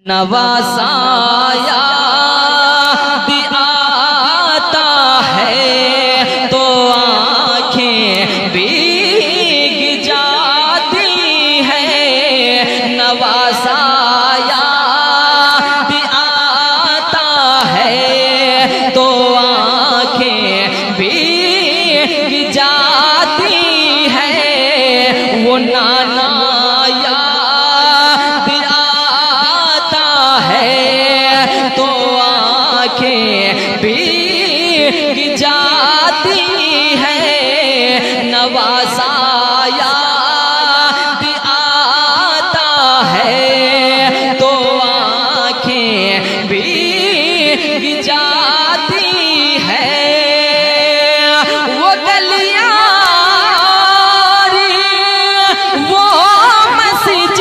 नवासाया आता है तो आँखें भीग जाती है। नवासाया आता है तो आँखें भीग जाती है। वो नाना तो आँखें भीग जाती है। नवासाया आता है तो आँखें भीग जाती है। वो गलियां वो मस्जिद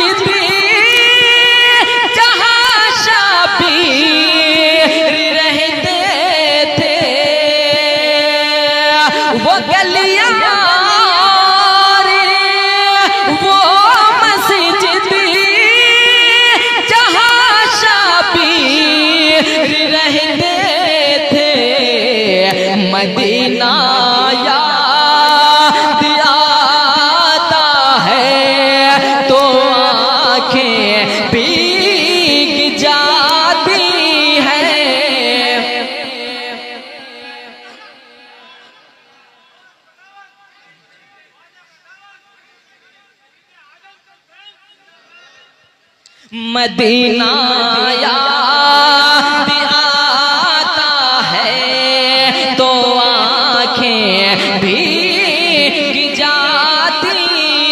वो गलियां वो मस्जिद जहाँ शाबीर रहते थे। मदीना याद आता है तो आँखें भीग जाती है। मदीना याद आता है तो आँखें भीग जाती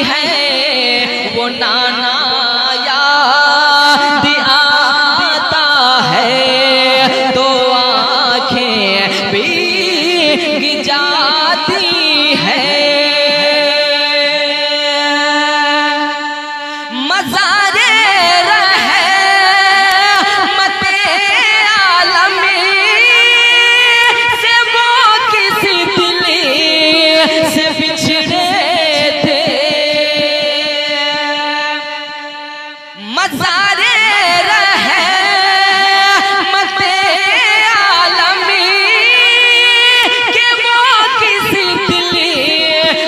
है। वो नाना याद आता है तो आँखें भीग जाती है। मज़ारे मज़ारे रहमत आलमी के वो किसी दिल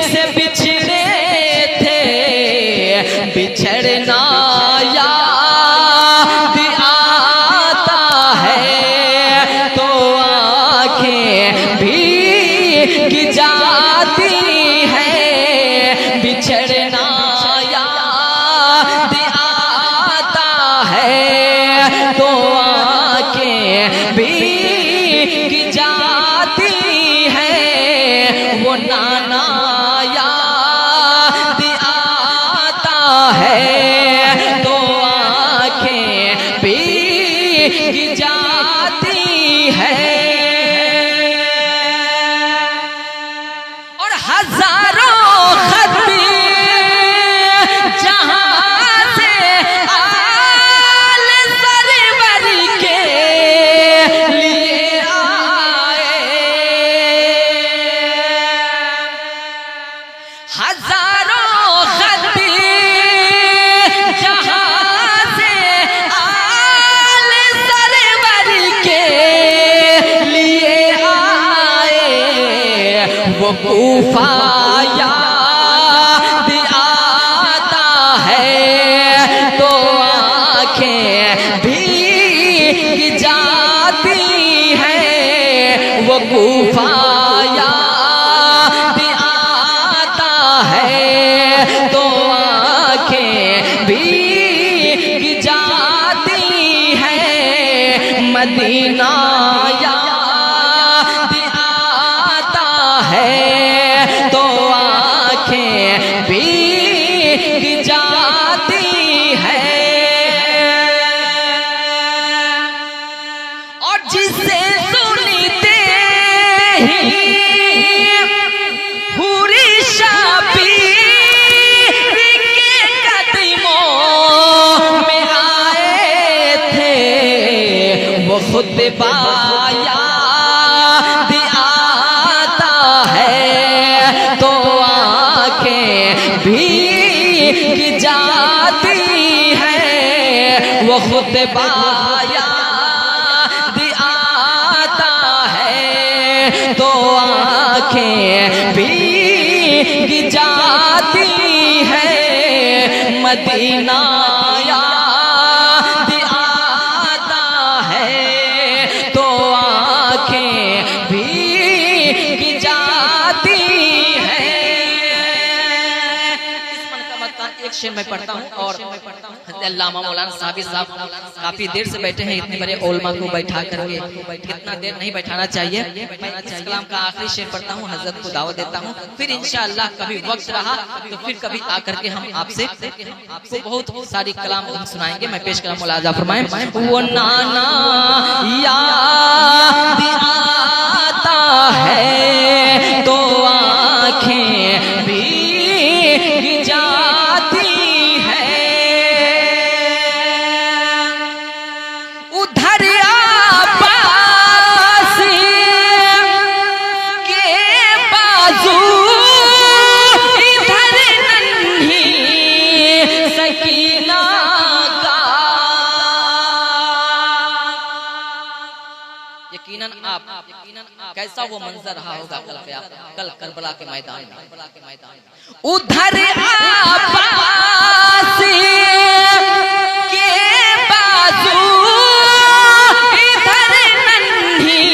से बिछड़े थे। बिछड़ना याद आता है तो आँखें भीग जाती है। बिछड़ना तो आँखें भीग जाती है। वो नाना याद आता है तो आँखें भीग जाती है। और हजारों खत जहाँ हजारों खत जहाँ से आल सरवर के लिए आए। वो कूफा याद आता है तो आँखें भीग जाती है। वो कूफा तो आँखें भीग जाती है। मदीना याद आता है तो आँखें भीग जाती है। और जिसे सुनते ही खुद याद आता है तो आँखें भीग जाती है। वो खुद खुतबा याद आता है तो आंखें भीग जाती है। मदीना याद आता है तो आंखें भीग जाती है। इस मनकबत का एक शेर मैं पढ़ता हूँ और अल्लामा मौलाना साबिर साहब काफी देर से बैठे हैं, इतने बड़े उलमा को बैठा करके इतना देर नहीं बैठाना चाहिए। मैं इस कलाम का आखिरी शेर पढ़ता हूँ, हजरत को दावत देता हूँ, फिर इंशाअल्लाह कभी वक्त रहा तो फिर कभी आकर के हम आपसे बहुत सारी कलाम हम सुनाएंगे। मैं पेश कलाम मुलाजा फरमाएं। वो नाना याद आता है तो आंखें भीग जाती है। उधर आबास के बाजू इधर नन्ही सकीना का। यकीनन आप कैसा वो मंजर रहा होगा कल करबला के मैदान में। उधर आबास के बाजू इधर नन्ही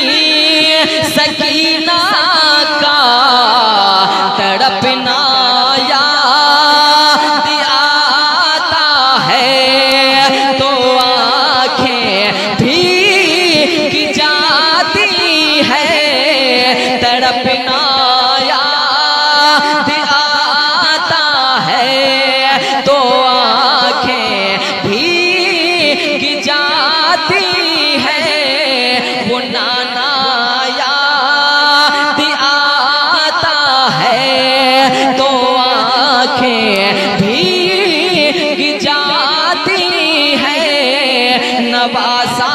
सकीना का तड़पना याद आता है तो आंखें भीग जाती है। तड़पना याद आता है तो आंखें भीग जाती है। वो नाना याद आता है तो आंखें भीग जाती है। नवासा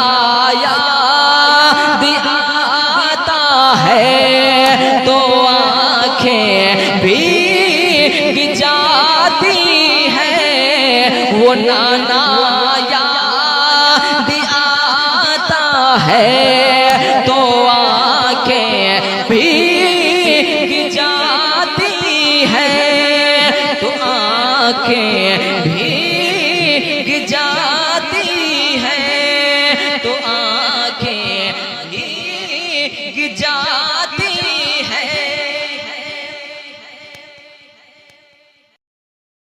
याद आता है तो आंखें भीग जाती है। वो नाना याद आता है तो आंखें भीग जाती है। तो आंखें भी